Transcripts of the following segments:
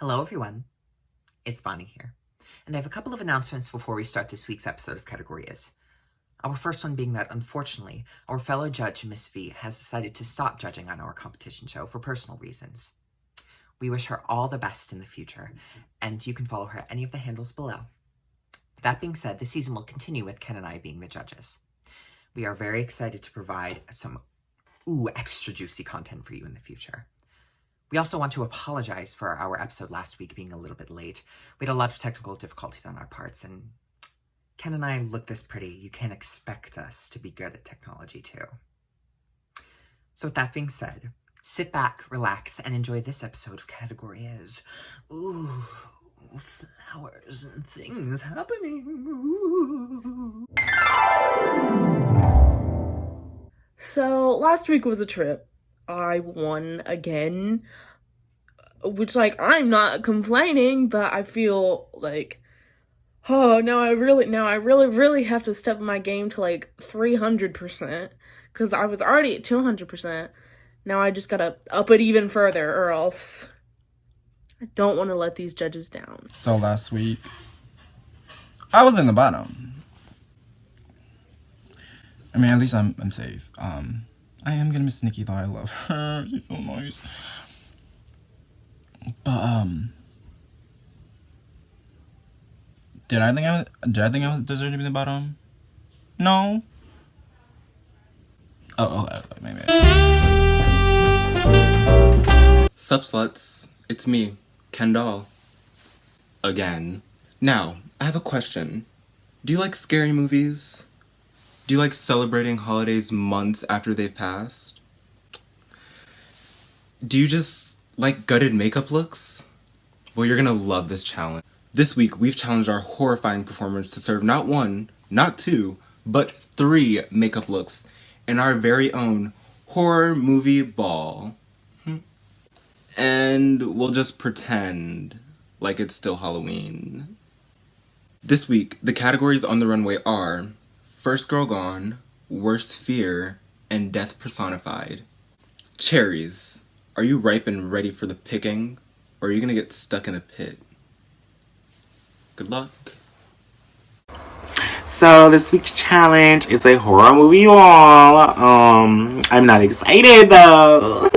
Hello everyone, it's Bonnie here, and I have a couple of announcements before we start this week's episode of Category Is. Our first one being that, unfortunately, our fellow judge, Miss V, has decided to stop judging on our competition show for personal reasons. We wish her all the best in the future, and you can follow her at any of the handles below. That being said, the season will continue with Ken and I being the judges. We are very excited to provide some extra juicy content for you in the future. We also want to apologize for our episode last week being a little bit late. We had a lot of technical difficulties on our parts, and Ken and I look this pretty. You can't expect us to be good at technology too. So with that being said, sit back, relax, and enjoy this episode of Category Is. Ooh, flowers and things happening. Ooh. So last week was a trip. I won again, which, like, I'm not complaining, but I feel like, oh, now I really have to step my game to, like, 300%, because I was already at 200%. Now I just gotta up it even further, or else I don't want to let these judges down. So last week, I was in the bottom. I mean, at least I'm safe. I am gonna miss Nikki though. I love her. She's so nice. But did I think I was deserved to be in the bottom? No. Oh, maybe. Sup sluts, it's me, Ken Doll. Again. Now, I have a question. Do you like scary movies? Do you like celebrating holidays months after they've passed? Do you just like gutted makeup looks? Well, you're gonna love this challenge. This week, we've challenged our horrifying performers to serve not one, not two, but 3 makeup looks in our very own horror movie ball. And we'll just pretend like it's still Halloween. This week, the categories on the runway are First Girl Gone, Worst Fear, and Death Personified. Cherries, are you ripe and ready for the picking, or are you gonna get stuck in a pit? Good luck. So this week's challenge is a horror movie wall. I'm not excited though.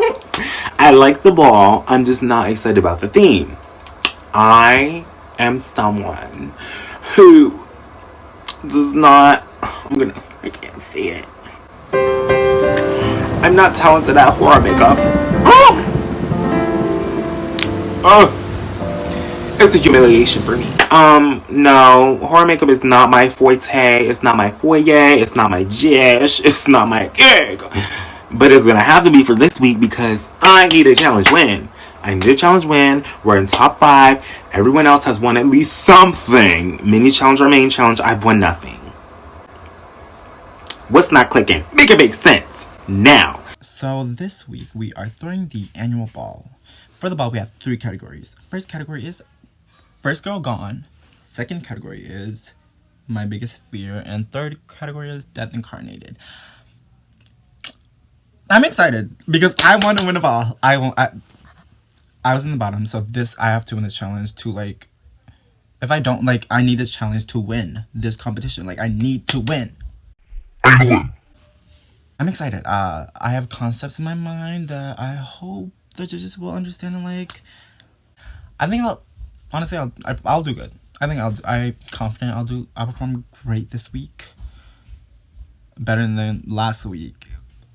I like the ball, I'm just not excited about the theme. I am someone who does not, I can't see it. I'm not talented at horror makeup. It's a humiliation for me. No, horror makeup is not my forte, it's not my foyer, it's not my jish, it's not my gig. But it's gonna have to be for this week because I need a challenge win. I need a challenge win. We're in top 5. Everyone else has won at least something. Mini challenge or main challenge, I've won nothing. What's not clicking? Make it make sense. Now. So this week, we are throwing the annual ball. For the ball, we have 3 categories. First category is First Girl Gone. Second category is My Biggest Fear. And third category is Death Incarnated. I'm excited because I want to win a ball. I was in the bottom, so I have to win this challenge to, like, if I don't, like, I need this challenge to win this competition. Like, I need to win. I'm excited. I have concepts in my mind that I hope the judges will understand, and, like, I think I'll do good. I'm confident I'll perform great this week. Better than last week.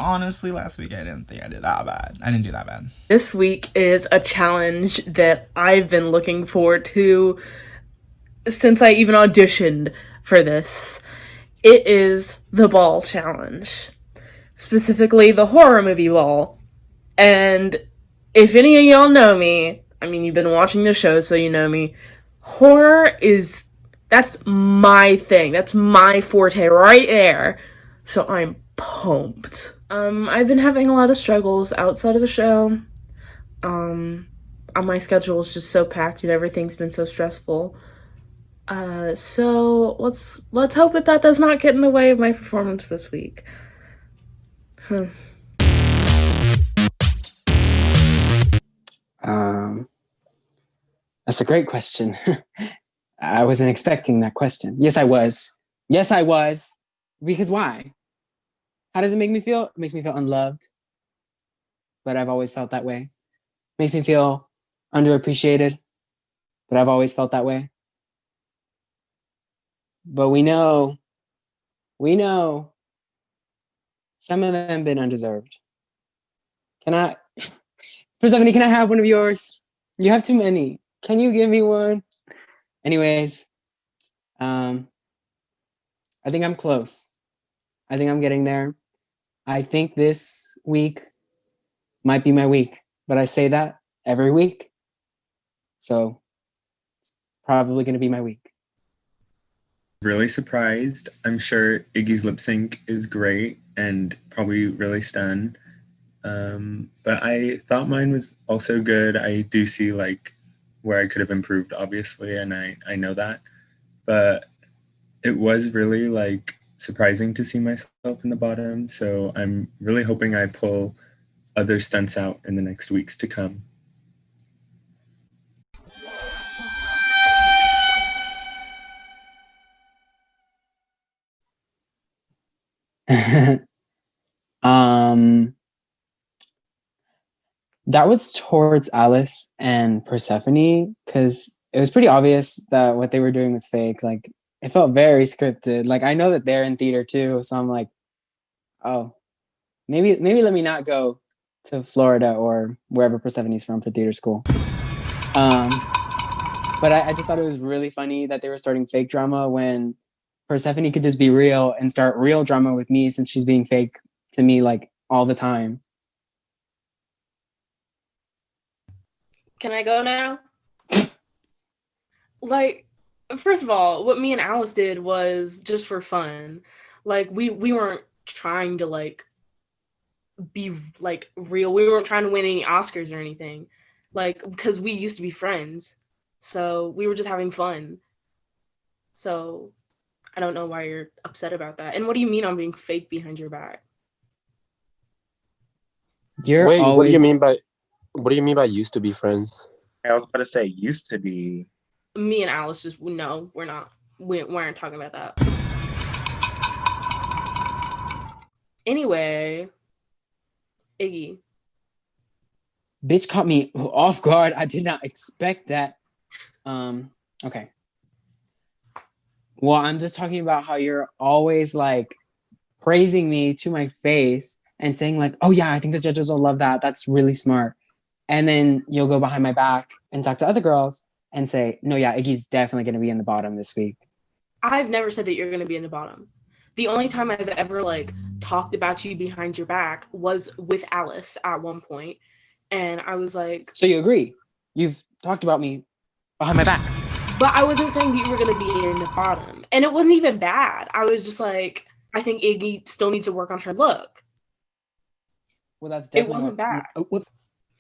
Honestly, last week I didn't think I did that bad. I didn't do that bad. This week is a challenge that I've been looking forward to since I even auditioned for this. It is the ball challenge. Specifically, the horror movie ball. And if any of y'all know me, I mean, you've been watching the show, so you know me. Horror that's my thing. That's my forte right there. So I'm pumped. I've been having a lot of struggles outside of the show. My schedule is just so packed and everything's been so stressful. So let's hope that does not get in the way of my performance this week. That's a great question. I wasn't expecting that question. Yes, I was. Yes, I was. Because why? How does it make me feel? It makes me feel unloved. But I've always felt that way. Makes me feel underappreciated. But I've always felt that way. But we know, some of them been undeserved. Persephone, can I have one of yours? You have too many. Can you give me one? Anyways, I think I'm close. I think I'm getting there. I think this week might be my week, but I say that every week. So it's probably going to be my week. Really surprised. I'm sure Iggy's lip sync is great and probably really stun. But I thought mine was also good. I do see like where I could have improved, obviously, and I know that. But it was really like surprising to see myself in the bottom. So I'm really hoping I pull other stunts out in the next weeks to come. That was towards Alice and Persephone, because it was pretty obvious that what they were doing was fake. Like, it felt very scripted. Like, I know that they're in theater too, so I'm like, oh, maybe let me not go to Florida or wherever Persephone's from for theater school. But I just thought it was really funny that they were starting fake drama when Persephone could just be real and start real drama with me, since she's being fake to me like all the time. Can I go now? Like, first of all, what me and Alice did was just for fun. Like, we weren't trying to like be like real. We weren't trying to win any Oscars or anything. Like, because we used to be friends. So we were just having fun. So I don't know why you're upset about that. And what do you mean I'm being fake behind your back? Wait, what do you mean by used to be friends? I was about to say used to be. Me and Alice just, no, we're not. We aren't talking about that. Anyway, Iggy. Bitch caught me off guard. I did not expect that. Okay. Well, I'm just talking about how you're always like praising me to my face and saying like, oh yeah, I think the judges will love that. That's really smart. And then you'll go behind my back and talk to other girls and say, no, yeah, Iggy's definitely going to be in the bottom this week. I've never said that you're going to be in the bottom. The only time I've ever like talked about you behind your back was with Alice at one point. And I was like... So you agree? You've talked about me behind my back. But I wasn't saying that you were going to be in the bottom. And it wasn't even bad. I was just like, I think Iggy still needs to work on her look. Well, that's definitely... It wasn't bad.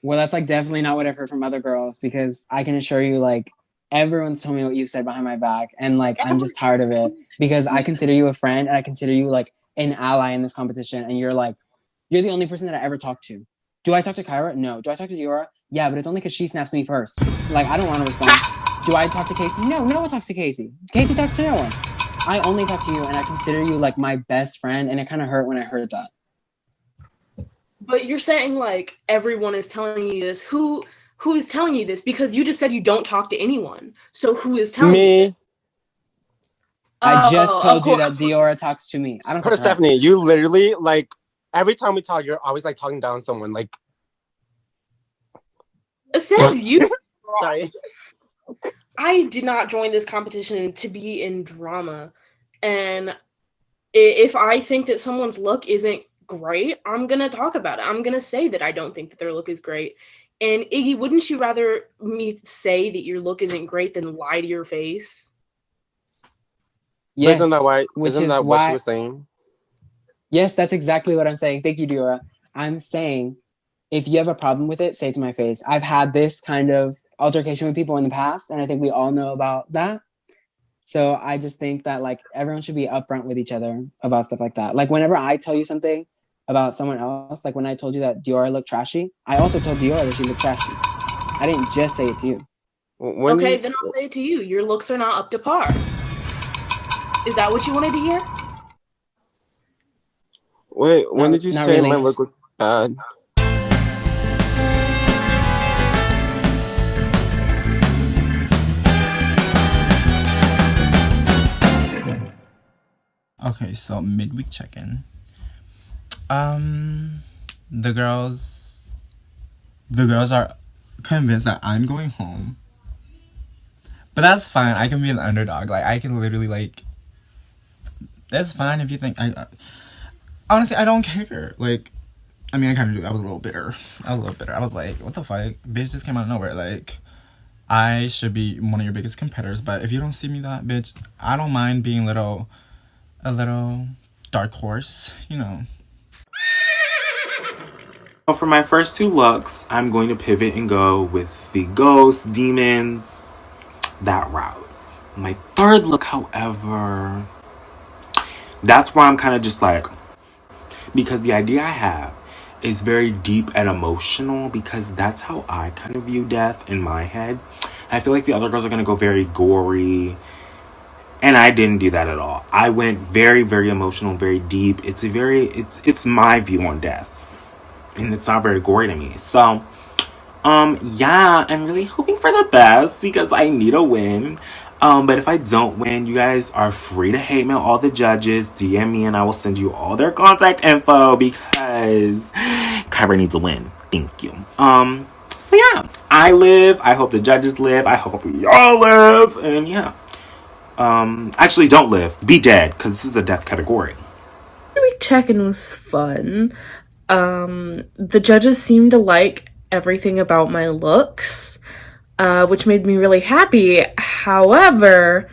Well, that's like definitely not what I've heard from other girls, because I can assure you, like, everyone's told me what you said behind my back, and like I'm just tired of it, because I consider you a friend and I consider you like an ally in this competition, and you're the only person that I ever talk to. Do I talk to Cyra? No. Do I talk to Diora? Yeah, but it's only because she snaps me first. Like, I don't want to respond. Do I talk to Casey? No one talks to Casey. Casey talks to no one. I only talk to you, and I consider you like my best friend, and it kind of hurt when I heard that. But you're saying like everyone is telling you this. Who is telling you this? Because you just said you don't talk to anyone. So who is telling you this? I just told you that Diora talks to me. I don't talk to her. Stephanie, you literally like every time we talk, you're always like talking down someone. Like, it says you. Sorry. I did not join this competition to be in drama, and if I think that someone's look isn't great, I'm gonna talk about it. I'm gonna say that I don't think that their look is great. And Iggy, wouldn't you rather me say that your look isn't great than lie to your face? Yes. Isn't that what she was saying? Yes, that's exactly what I'm saying. Thank you, Diora. I'm saying, if you have a problem with it, say it to my face. I've had this kind of altercation with people in the past, and I think we all know about that. So I just think that like everyone should be upfront with each other about stuff like that. Like whenever I tell you something about someone else, like when I told you that Diora looked trashy, I also told Diora that she looked trashy. I didn't just say it to you. When Okay, you, then I'll say it to you. Your looks are not up to par. Is that what you wanted to hear? wait, when did you Not say really. my look was bad? Okay, so midweek check-in. The girls are convinced that I'm going home. But that's fine. I can be an underdog. Like, I can literally, like, that's fine if you think honestly, I don't care. Like, I mean, I kind of do. I was a little bitter. I was like, what the fuck? Bitch just came out of nowhere. Like, I should be one of your biggest competitors, but if you don't see me that, bitch, I don't mind being a little dark horse, you know. For my first two looks, I'm going to pivot and go with the ghosts, demons, that route. My third look, however, that's where I'm kind of just like, because the idea I have is very deep and emotional, because that's how I kind of view death in my head. I feel like the other girls are going to go very gory, and I didn't do that at all. I went very, very emotional, very deep. It's my view on death, and it's not very gory to me. So, yeah, I'm really hoping for the best because I need a win. But if I don't win, you guys are free to hate mail all the judges, DM me, and I will send you all their contact info because Kyra needs a win. Thank you. So yeah, I live. I hope the judges live. I hope y'all live. And yeah. Actually don't live. Be dead, because this is a death category. Midweek check-in was fun. The judges seemed to like everything about my looks, which made me really happy. However,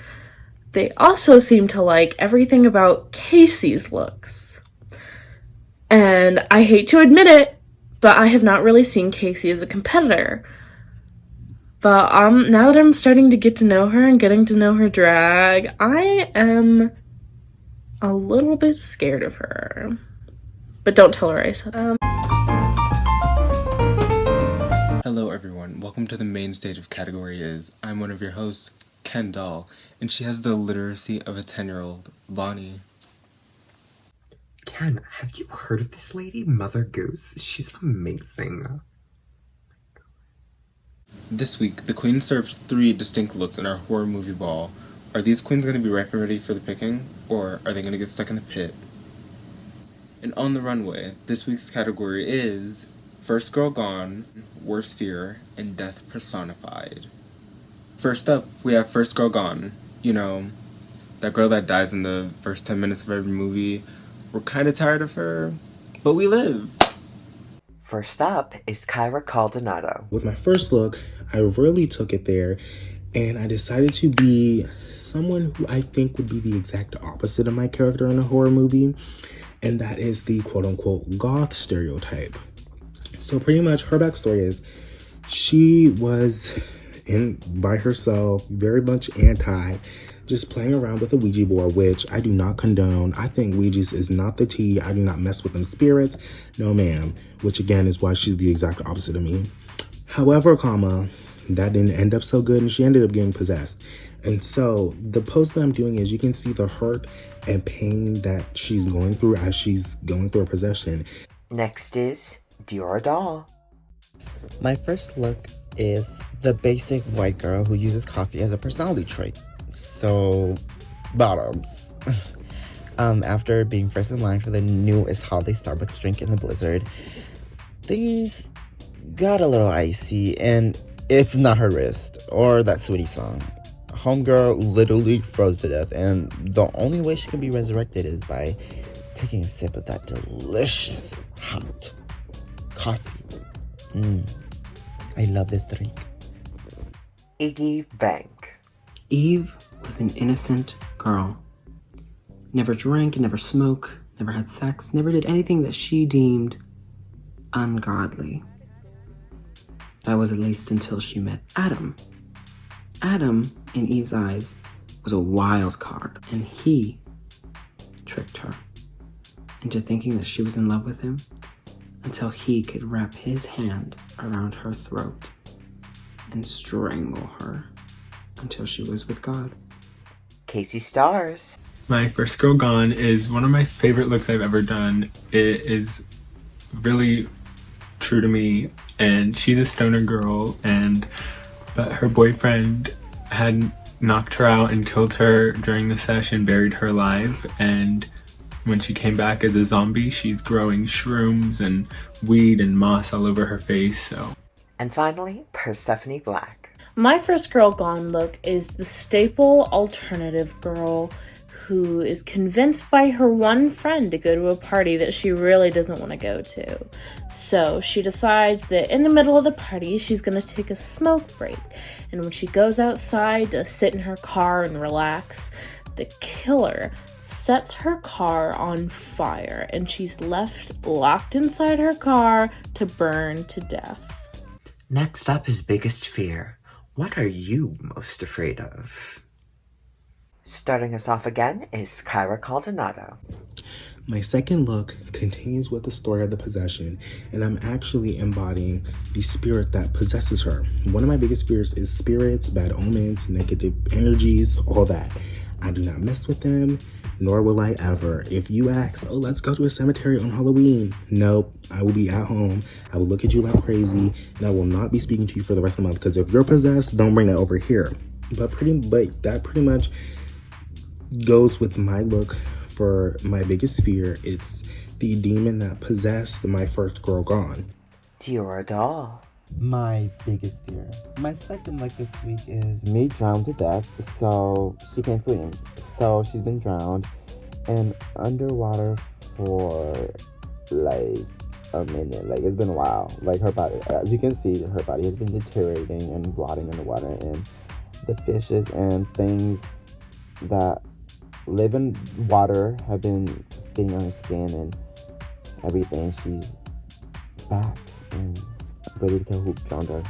they also seemed to like everything about Casey's looks. And I hate to admit it, but I have not really seen Casey as a competitor. But now that I'm starting to get to know her and getting to know her drag, I am a little bit scared of her. But don't tell her I said that. Hello everyone, welcome to the main stage of Category Is. I'm one of your hosts, Ken Doll, and she has the literacy of a 10-year-old, Bonnie. Ken, have you heard of this lady, Mother Goose? She's amazing. This week, the queen served 3 distinct looks in our horror movie ball. Are these queens going to be ripe and ready for the picking, or are they going to get stuck in the pit? And on the runway, this week's category is First Girl Gone, Worst Fear, and Death Personified. First up, we have First Girl Gone. You know, that girl that dies in the first 10 minutes of every movie. We're kind of tired of her, but we live. First up is Cyra Caldonado. With my first look, I really took it there, and I decided to be someone who I think would be the exact opposite of my character in a horror movie, and that is the quote-unquote goth stereotype. So pretty much her backstory is she was by herself, very much anti, just playing around with a Ouija board, which I do not condone. I think Ouija's is not the tea. I do not mess with them spirits. No, ma'am. Which, again, is why she's the exact opposite of me. However, that didn't end up so good, and she ended up getting possessed. And so, the post that I'm doing is you can see the hurt and pain that she's going through as she's going through her possession. Next is Diora Doll. My first look is the basic white girl who uses coffee as a personality trait. So, bottoms. After being first in line for the newest holiday Starbucks drink in the blizzard, things got a little icy, and it's not her wrist or that sweetie song. Homegirl literally froze to death, and the only way she can be resurrected is by taking a sip of that delicious hot coffee. I love this drink. Iggy Bank. Eve was an innocent girl. Never drank, never smoked, never had sex, never did anything that she deemed ungodly. That was at least until she met Adam. Adam, in Eve's eyes, was a wild card, and he tricked her into thinking that she was in love with him until he could wrap his hand around her throat and strangle her until she was with God. Casey Stars. My First Girl Gone is one of my favorite looks I've ever done. It is really true to me, and she's a stoner girl, but her boyfriend had knocked her out and killed her during the session, buried her alive, and when she came back as a zombie, she's growing shrooms and weed and moss all over her face. So. And finally, Persephone Black. My First Girl Gone look is the staple alternative girl who is convinced by her one friend to go to a party that she really doesn't want to go to. So she decides that in the middle of the party, she's going to take a smoke break. And when she goes outside to sit in her car and relax, the killer sets her car on fire and she's left locked inside her car to burn to death. Next up is Biggest Fear. What are you most afraid of? Starting us off again is Cyra Caldonado. My second look continues with the story of the possession, and I'm actually embodying the spirit that possesses her. One of my biggest fears is spirits, bad omens, negative energies, all that. I do not mess with them, nor will I ever. If you ask, oh, let's go to a cemetery on Halloween, nope, I will be at home. I will look at you like crazy, and I will not be speaking to you for the rest of the month, because if you're possessed, don't bring that over here. But that pretty much goes with my look for my biggest fear. It's the demon that possessed my First Girl Gone. Diora Doll. My biggest fear. My second look this week is me drowned to death, so she can't swim. So she's been drowned and underwater for like a minute. Like, it's been a while. Like, her body, as you can see, her body has been deteriorating and rotting in the water, and the fishes and things that live in water have been getting on her skin and everything. She's back and ready to kill who drowned her.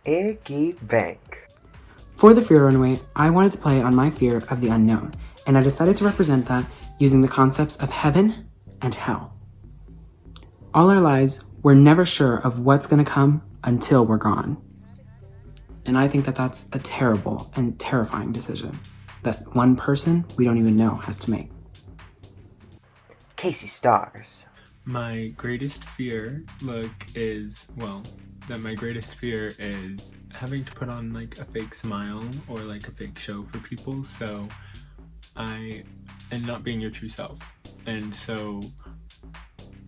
Iggy Bank. For the fear runway, I wanted to play on my fear of the unknown, and I decided to represent that using the concepts of heaven and hell. All our lives, we're never sure of what's gonna come until we're gone. And I think that that's a terrible and terrifying decision that one person we don't even know has to make. Casey Stars. My greatest fear look is, my greatest fear is having to put on like a fake smile or like a fake show for people, and not being your true self. And so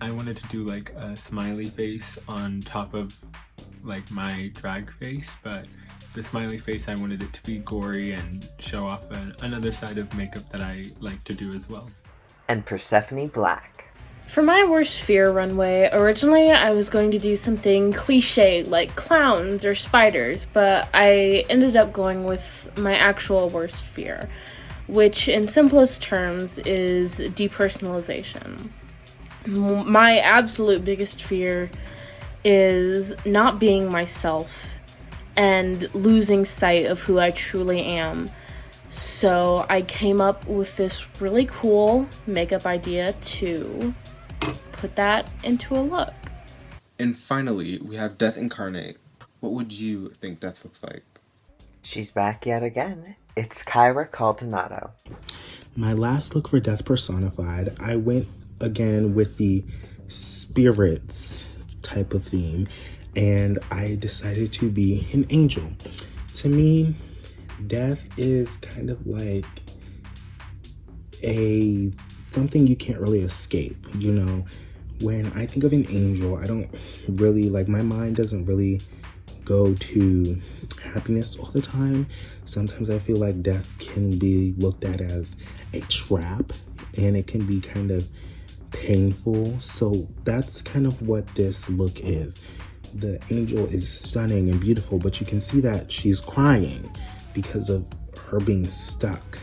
I wanted to do like a smiley face on top of like my drag face, but the smiley face, I wanted it to be gory and show off another side of makeup that I like to do as well. And Persephone Black. For my worst fear runway, originally I was going to do something cliche like clowns or spiders, but I ended up going with my actual worst fear, which in simplest terms is depersonalization. My absolute biggest fear is not being myself and losing sight of who I truly am. So I came up with this really cool makeup idea to put that into a look. And finally, we have Death Incarnate. What would you think Death looks like? She's back yet again. It's Cyra Caldonado. My last look for Death Personified, I went again with the spirits type of theme, and I decided to be an angel. To me, death is kind of like something you can't really escape, you know. When I think of an angel, I don't really, my mind doesn't really go to happiness all the time. Sometimes I feel like death can be looked at as a trap, and it can be kind of painful. So that's kind of what this look is. The angel is stunning and beautiful, but you can see that she's crying because of her being stuck.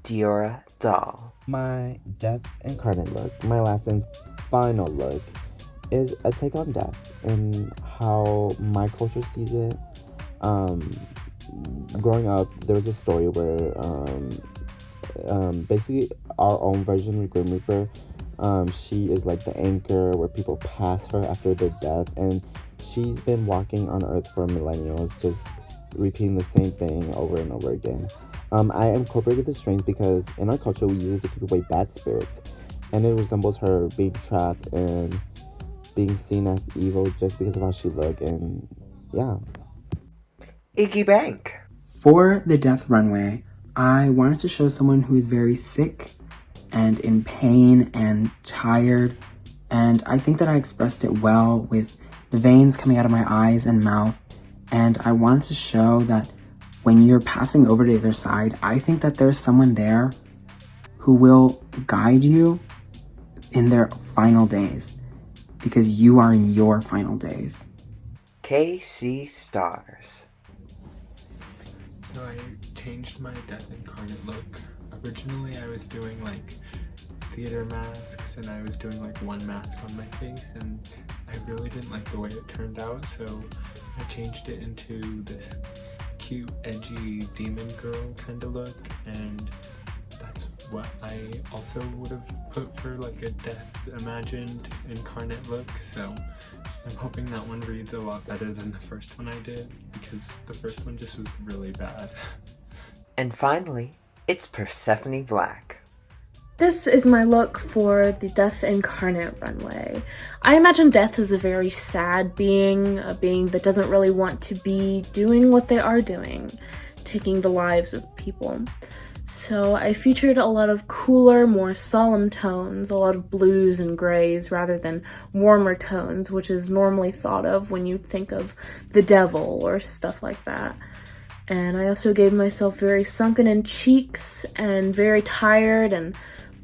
Diora Doll. My Death Incarnate look, my last and final look, is a take on death and how my culture sees it. Growing up, there was a story where basically our own version of Grim Reaper, she is like the anchor where people pass her after their death, and she's been walking on Earth for millennials, just repeating the same thing over and over again. I incorporated the strings because in our culture we use it to keep away bad spirits, and it resembles her being trapped and being seen as evil just because of how she looked, and yeah. Iggy Bank. For the death runway, I wanted to show someone who is very sick and in pain and tired, and I think that I expressed it well with the veins coming out of my eyes and mouth, and I wanted to show that when you're passing over to the other side, I think that there's someone there who will guide you in their final days, because you are in your final days. KC Stars. So I changed my Death Incarnate look. Originally I was doing like theater masks and I was doing like one mask on my face, and I really didn't like the way it turned out, so I changed it into this cute, edgy demon girl kind of look, and that's what I also would have put for like a death imagined incarnate look, so I'm hoping that one reads a lot better than the first one I did, because the first one just was really bad. And finally, it's Persephone Black. This is my look for the Death Incarnate runway. I imagine Death is a very sad being, a being that doesn't really want to be doing what they are doing, taking the lives of people. So I featured a lot of cooler, more solemn tones, a lot of blues and grays rather than warmer tones, which is normally thought of when you think of the devil or stuff like that. And I also gave myself very sunken in cheeks and very tired and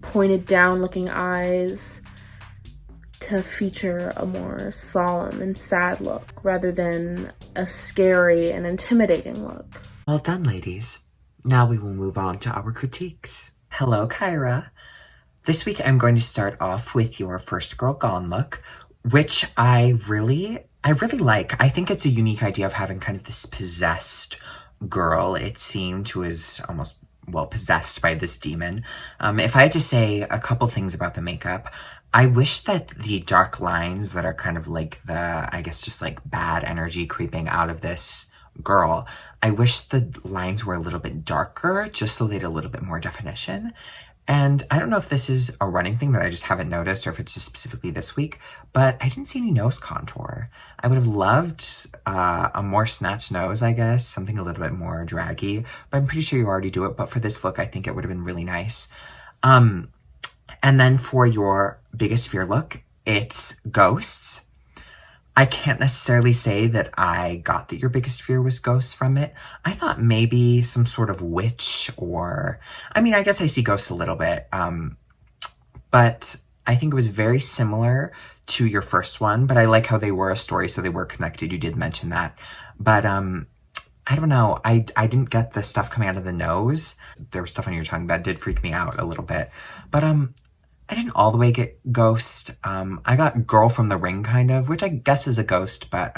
pointed down looking eyes to feature a more solemn and sad look rather than a scary and intimidating look. Well done, ladies. Now we will move on to our critiques. Hello, Cyra. This week I'm going to start off with your First Girl Gone look, which I really like. I think it's a unique idea of having kind of this possessed girl, it seemed, who is almost, well, possessed by this demon. If I had to say a couple things about the makeup, I wish that the dark lines that are kind of like the, I guess, just like bad energy creeping out of this girl, I wish the lines were a little bit darker, just so they had a little bit more definition. And I don't know if this is a running thing that I just haven't noticed, or if it's just specifically this week, but I didn't see any nose contour. I would have loved a more snatched nose, I guess, something a little bit more draggy, but I'm pretty sure you already do it. But for this look, I think it would have been really nice. And then for your biggest fear look, it's ghosts. I can't necessarily say that I got that your biggest fear was ghosts from it. I thought maybe some sort of witch, or, I mean, I guess I see ghosts a little bit, but I think it was very similar to your first one, but I like how they were a story, so they were connected. You did mention that, but I don't know. I didn't get the stuff coming out of the nose. There was stuff on your tongue that did freak me out a little bit, but I didn't all the way get ghost. I got girl from the ring kind of, which I guess is a ghost, but,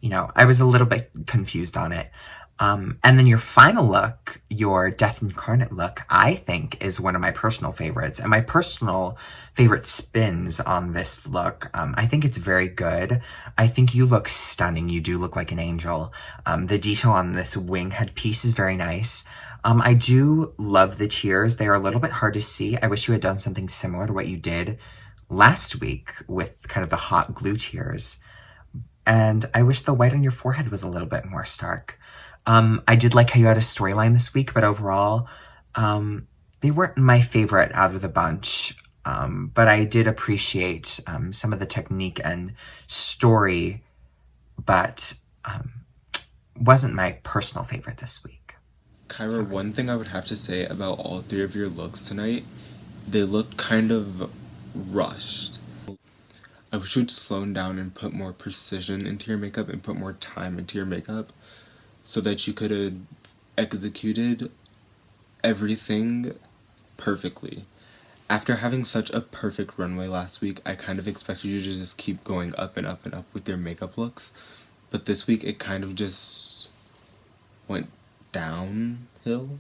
you know, I was a little bit confused on it. And then your final look, your Death Incarnate look, I think is one of my personal favorites, and my personal favorite spins on this look. I think it's very good. I think you look stunning. You do look like an angel. The detail on this wing headpiece is very nice. I do love the tears. They are a little bit hard to see. I wish you had done something similar to what you did last week with kind of the hot glue tears. And I wish the white on your forehead was a little bit more stark. I did like how you had a storyline this week, but overall, they weren't my favorite out of the bunch. But I did appreciate some of the technique and story, but wasn't my personal favorite this week. Cyra, one thing I would have to say about all three of your looks tonight, they looked kind of rushed. I wish you'd slow down and put more precision into your makeup and put more time into your makeup so that you could have executed everything perfectly. After having such a perfect runway last week, I kind of expected you to just keep going up and up and up with your makeup looks, but this week it kind of just went downhill.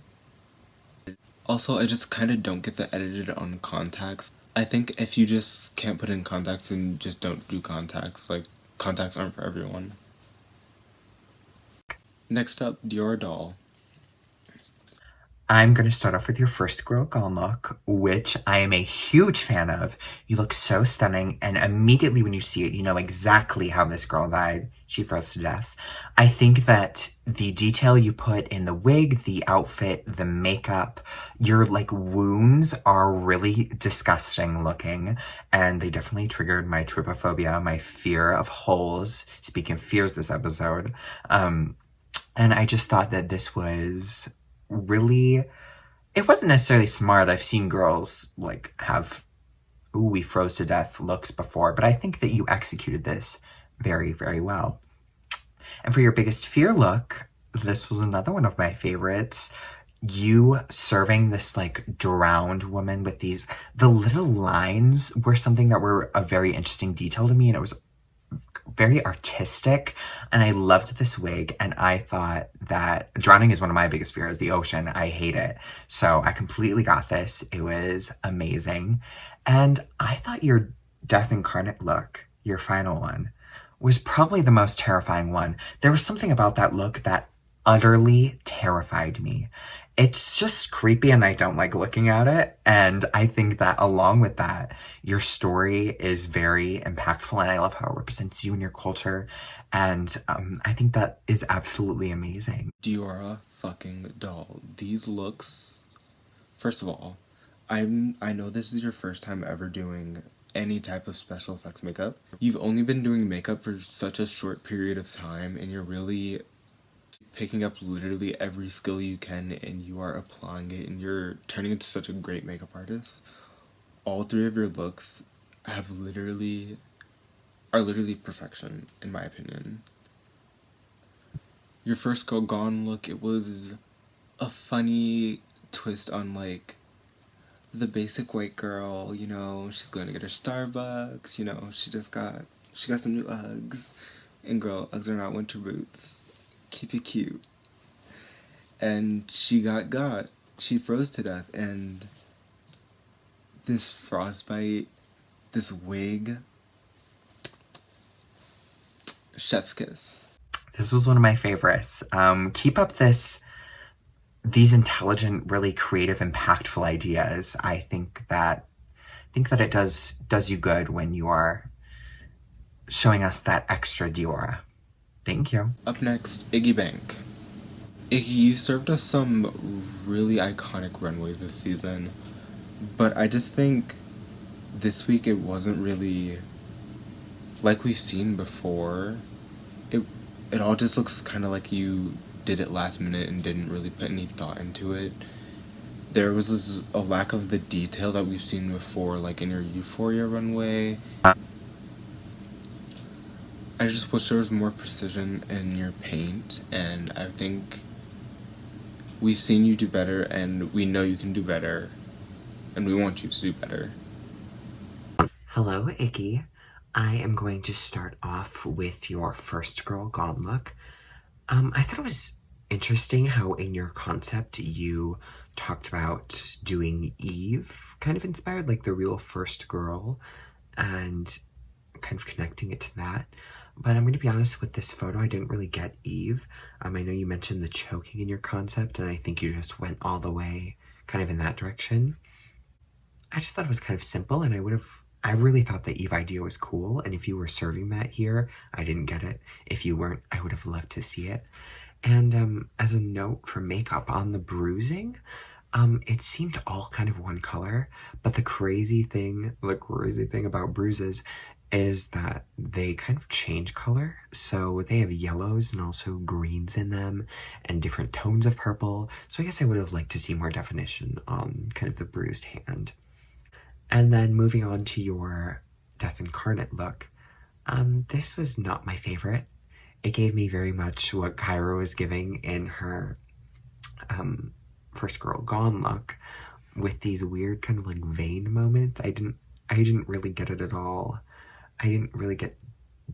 Also, I just kind of don't get the edited on contacts. I think if you just can't put in contacts, then just don't do contacts. Like, contacts aren't for everyone. Next up, Diora Doll. I'm going to start off with your first girl gone look, which I am a huge fan of. You look so stunning, and immediately when you see it, you know exactly how this girl died. She froze to death. I think that the detail you put in the wig, the outfit, the makeup, your, like, wounds are really disgusting looking, and they definitely triggered my trypophobia, my fear of holes. Speaking of fears this episode. And I just thought that this was really, it wasn't necessarily smart. I've seen girls like have, ooh, we froze to death looks before, but I think that you executed this very, very well. And for your biggest fear look, this was another one of my favorites. You serving this like drowned woman with these, the little lines were something that were a very interesting detail to me, and it was very artistic, and I loved this wig, and I thought that drowning is one of my biggest fears, the ocean. I hate it. So I completely got this. It was amazing. And I thought your Death Incarnate look, your final one, was probably the most terrifying one. There was something about that look that utterly terrified me. It's just creepy and I don't like looking at it. And I think that along with that, your story is very impactful, and I love how it represents you and your culture. And I think that is absolutely amazing. Diora fucking Doll. These looks, first of all, I know this is your first time ever doing any type of special effects makeup. You've only been doing makeup for such a short period of time, and you're really picking up literally every skill you can, and you are applying it, and you're turning into such a great makeup artist. All three of your looks are literally perfection, in my opinion. Your first Girl Gone look, it was a funny twist on like the basic white girl, you know, she's going to get her Starbucks, you know, she got some new Uggs, and girl, Uggs are not winter boots. Keep it cute. And she she froze to death, and this frostbite, this wig, chef's kiss. This was one of my favorites. Keep up these intelligent, really creative, impactful ideas. I think that it does you good when you are showing us that extra Diora. Thank you. Up next, Iggy Bank. Iggy, you served us some really iconic runways this season, but I just think this week it wasn't really like we've seen before. It all just looks kind of like you did it last minute and didn't really put any thought into it. There was a lack of the detail that we've seen before, like in your Euphoria runway. I just wish there was more precision in your paint, and I think we've seen you do better, and we know you can do better, and we want you to do better. Hello, Iggy. I am going to start off with your first Girl Gone look. I thought it was interesting how in your concept you talked about doing Eve, kind of inspired like the real first girl, and kind of connecting it to that. But I'm going to be honest, with this photo, I didn't really get Eve. I know you mentioned the choking in your concept, and I think you just went all the way kind of in that direction. I just thought it was kind of simple, and I really thought the Eve idea was cool, and if you were serving that here, I didn't get it. If you weren't, I would have loved to see it. And as a note for makeup, on the bruising, it seemed all kind of one color, but the crazy thing about bruises is that they kind of change color. So they have yellows and also greens in them and different tones of purple. So I guess I would have liked to see more definition on kind of the bruised hand. And then moving on to your Death Incarnate look, this was not my favorite. It gave me very much what Cyra was giving in her first Girl Gone look, with these weird kind of like vein moments. I didn't really get it at all. I didn't really get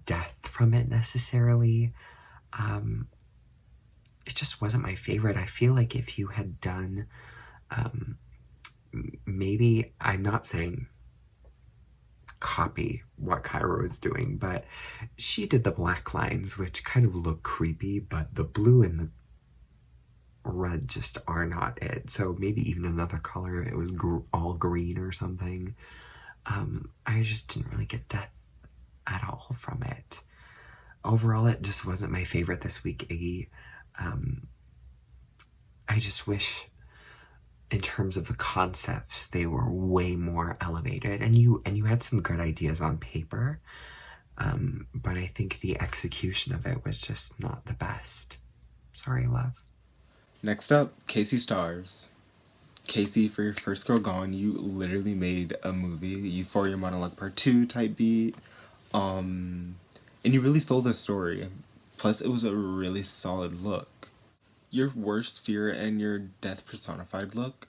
death from it necessarily. It just wasn't my favorite. I feel like if you had done, maybe, I'm not saying copy what Kyra was doing, but she did the black lines, which kind of look creepy, but the blue and the red just are not it. So maybe even another color, it was all green or something. I just didn't really get that at all from it. Overall, it just wasn't my favorite this week, Iggy. I just wish, in terms of the concepts, they were way more elevated. And you had some good ideas on paper, but I think the execution of it was just not the best. Sorry, love. Next up, Casey Stars. Casey, for your first girl gone, you literally made a movie, Euphoria Monologue Part 2 type beat. And you really stole the story. Plus, it was a really solid look. Your worst fear and your Death Personified look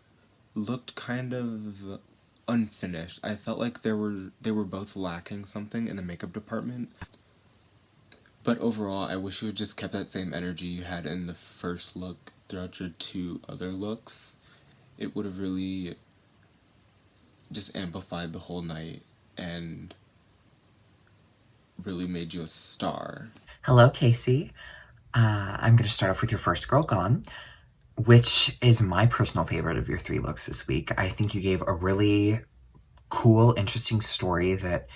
looked kind of unfinished. I felt like they were both lacking something in the makeup department. But overall, I wish you had just kept that same energy you had in the first look throughout your two other looks. It would have really just amplified the whole night and really made you a star. Hello, Casey. I'm going to start off with your first girl gone, which is my personal favorite of your three looks this week. I think you gave a really cool, interesting story that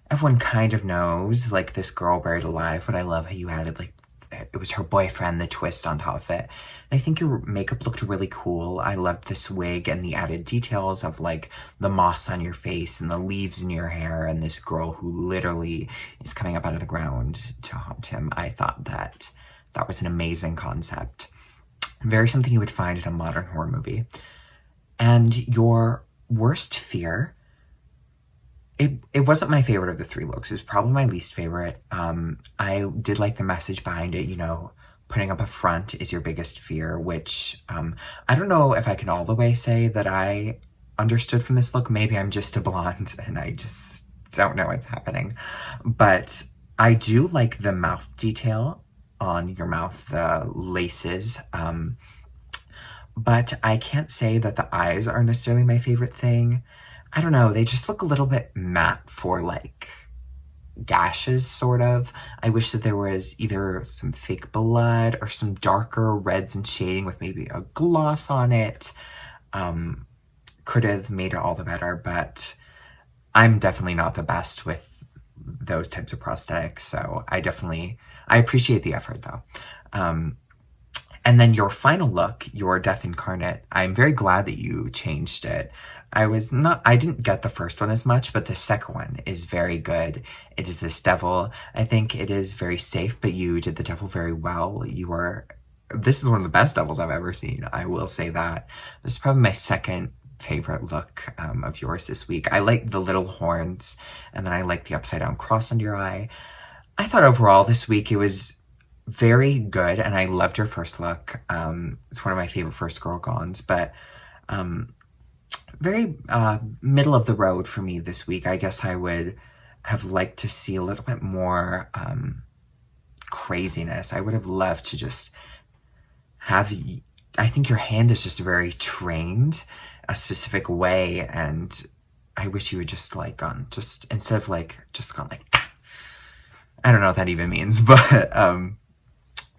everyone kind of knows, like this girl buried alive, but I love how you added, like, it was her boyfriend, the twist on top of it. And I think your makeup looked really cool. I loved this wig and the added details of, like, the moss on your face and the leaves in your hair and this girl who literally is coming up out of the ground to haunt him. I thought that was an amazing concept. Very something you would find in a modern horror movie. And your worst fear, it wasn't my favorite of the three looks. It was probably my least favorite. I did like the message behind it, you know, putting up a front is your biggest fear, which I don't know if I can all the way say that I understood from this look. Maybe I'm just a blonde and I just don't know what's happening. But I do like the mouth detail on your mouth, the laces. But I can't say that the eyes are necessarily my favorite thing. I don't know, they just look a little bit matte for, like, gashes, sort of. I wish that there was either some fake blood or some darker reds and shading with maybe a gloss on it. Could have made it all the better, but I'm definitely not the best with those types of prosthetics, so I appreciate the effort, though. And then your final look, your Death Incarnate, I'm very glad that you changed it. I didn't get the first one as much, but the second one is very good. It is this devil. I think it is very safe, but you did the devil very well. This is one of the best devils I've ever seen. I will say that. This is probably my second favorite look of yours this week. I like the little horns, and then I like the upside down cross under your eye. I thought overall this week it was very good, and I loved your first look. It's one of my favorite first girl gones, but very middle of the road for me this week. I guess I would have liked to see a little bit more craziness. I would have loved to just have, I think your hand is just very trained a specific way, and I wish you would just like instead of like just gone like, I don't know what that even means, but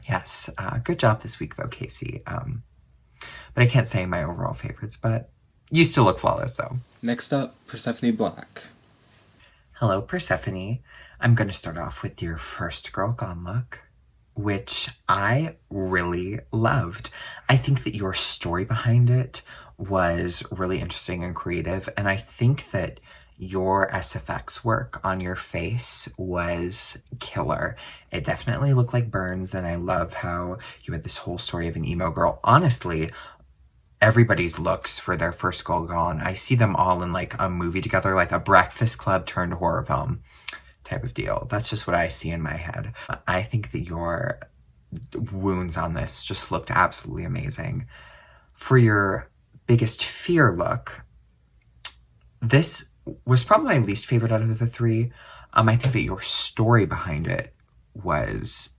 yes, good job this week though, Casey. But I can't say my overall favorites, but you still look flawless, though. Next up, Persephone Black. Hello, Persephone. I'm going to start off with your first girl gone look, which I really loved. I think that your story behind it was really interesting and creative, and I think that your SFX work on your face was killer. It definitely looked like burns, and I love how you had this whole story of an emo girl. Honestly, everybody's looks for their first girl gone, I see them all in like a movie together, like a Breakfast Club turned horror film type of deal. That's just what I see in my head. I think that your wounds on this just looked absolutely amazing. For your biggest fear look, this was probably my least favorite out of the three. I think that your story behind it was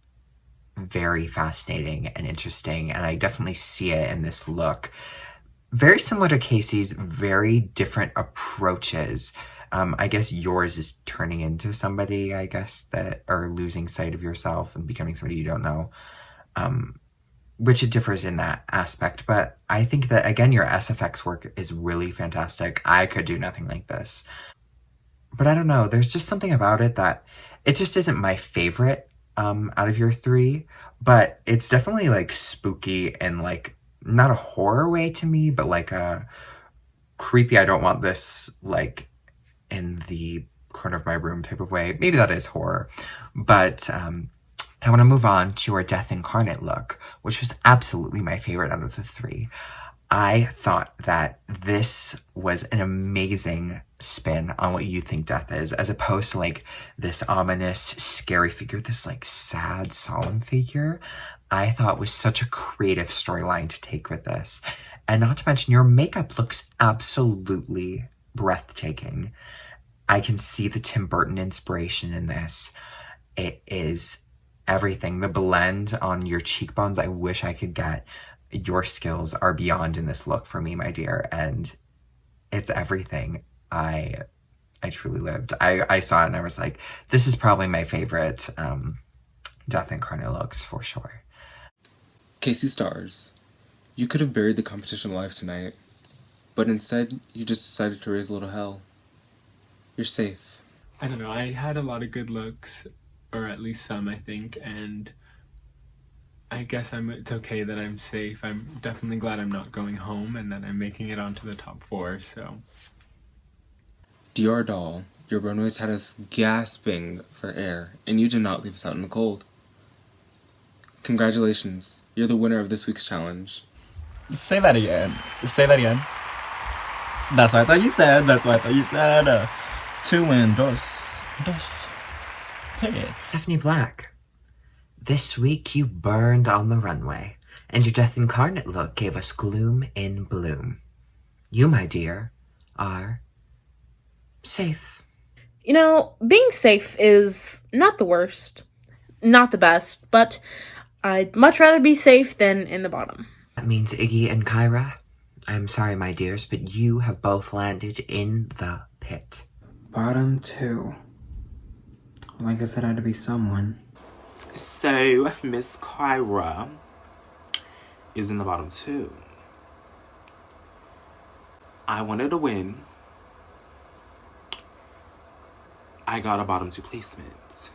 very fascinating and interesting, and I definitely see it in this look. Very similar to Casey's, very different approaches. I guess yours is turning into somebody, I guess, that, or losing sight of yourself and becoming somebody you don't know. Which it differs in that aspect. But I think that, again, your SFX work is really fantastic. I could do nothing like this. But I don't know, there's just something about it that it just isn't my favorite out of your three, but it's definitely like spooky and like not a horror way to me, but like a creepy, I don't want this like in the corner of my room type of way. Maybe that is horror, but I want to move on to your Death Incarnate look, which was absolutely my favorite out of the three. I thought that this was an amazing spin on what you think death is, as opposed to like this ominous, scary figure, this like sad, solemn figure. I thought was such a creative storyline to take with this. And not to mention, your makeup looks absolutely breathtaking. I can see the Tim Burton inspiration in this. It is everything. The blend on your cheekbones, I wish I could get. Your skills are beyond in this look for me, my dear, and it's everything I truly lived. I saw it and I was like, this is probably my favorite Death Incarnate looks for sure. Casey Stars, you could have buried the competition alive tonight, but instead you just decided to raise a little hell. You're safe. I don't know, I had a lot of good looks, or at least some, I think, and I guess it's okay that I'm safe. I'm definitely glad I'm not going home and that I'm making it onto the top 4, so. Diora Doll, your runways had us gasping for air, and you did not leave us out in the cold. Congratulations, you're the winner of this week's challenge. Say that again. Say that again. That's what I thought you said. That's what I thought you said. 2 win. Dos. Period. Stephanie Black, this week you burned on the runway, and your Death Incarnate look gave us gloom in bloom. You, my dear, are safe. You know, being safe is not the worst, not the best, but I'd much rather be safe than in the bottom. That means Iggy and Cyra, I'm sorry, my dears, but you have both landed in the pit. Bottom 2. Well, I guess it had to be someone. So, Miss Cyra is in the bottom 2. I wanted to win. I got a bottom 2 placement.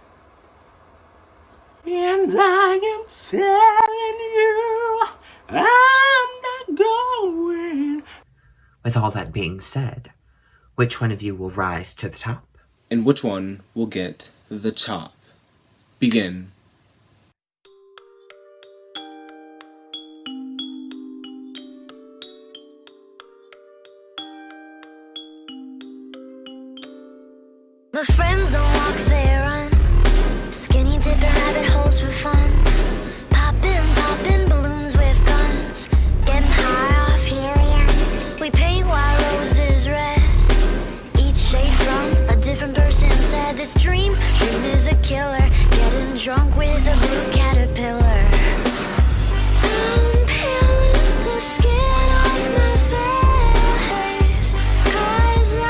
And I am telling you, I'm not going. With all that being said, which one of you will rise to the top? And which one will get the chop? Begin. My friends don't walk, they run. Skinny dipping rabbit holes for fun. Popping balloons with guns. Getting high off helium. We paint white roses red. Each shade from a different person said this dream is a killer. Getting drunk with a blue caterpillar. I'm peeling the skin off my face, 'cause I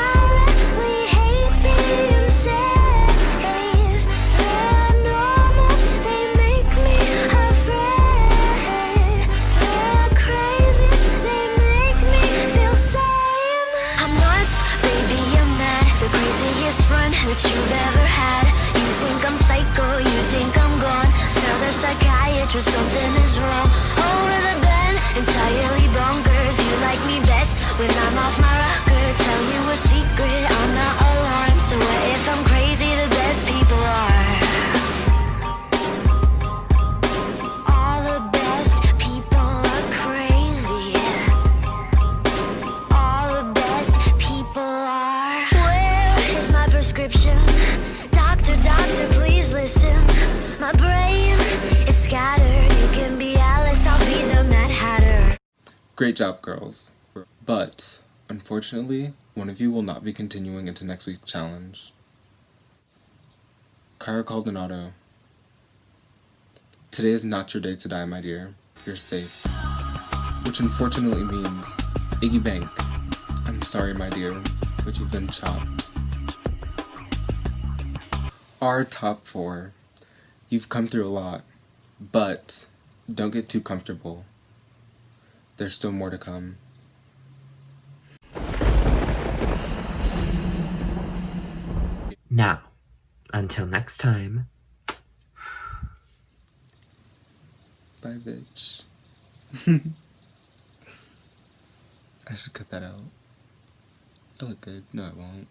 really hate being safe. The normals, they make me afraid. The crazies, they make me feel sane. I'm nuts, baby, I'm mad. The craziest friend that you've ever had. You think I'm psycho, you think I'm gone. Tell the psychiatrist something is wrong. Over the bed, entirely bonkers. You like me best when I'm off my rocker. Tell you a secret, I'm not alarmed. So what if I'm crazy? The best people are. All the best people are crazy. All the best people are. Where is my prescription? Doctor, please listen. My brain is scattered. You can be Alice, I'll be the Mad Hatter. Great job, girls. But, unfortunately, one of you will not be continuing into next week's challenge. Cyra called an auto. Today is not your day to die, my dear. You're safe. Which unfortunately means, Iggy Bank, I'm sorry, my dear, but you've been chopped. our top 4. You've come through a lot, but don't get too comfortable. There's still more to come. Now, until next time. Bye, bitch. I should cut that out. I look good. No, I won't.